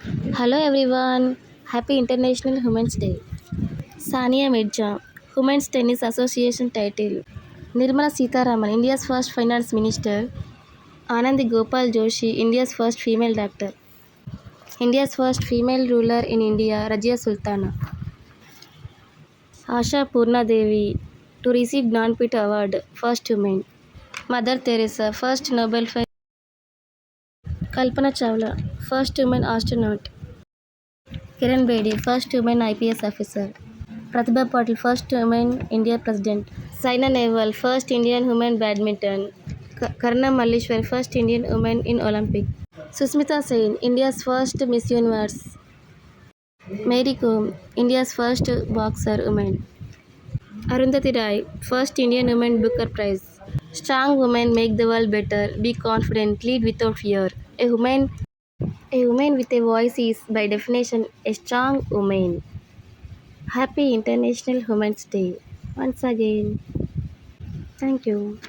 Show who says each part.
Speaker 1: Hello everyone, happy International Women's Day. Sania Mirza, Women's Tennis Association title. Nirmala Sitharaman, India's first finance minister. Anandi Gopal Joshi, India's first female doctor. India's first female ruler in India, Rajia Sultana. Asha Purna Devi, to receive Gnanpith Award, first woman. Mother Teresa, first Nobel Prize. Kalpana Chawla, first woman astronaut. Kiran Bedi, first woman IPS officer. Pratibha Patil, first woman India president. Saina Nehwal, first Indian woman badminton. Karna Malleshwar, first Indian woman in Olympic. Susmita Sen, India's first Miss Universe. Mary Kom, India's first boxer woman. Arundhati Rai, first Indian woman Booker Prize. Strong women make the world better. Be confident, lead without fear. A woman with a voice is, by definition, a strong woman. Happy International Women's Day once again. Thank you.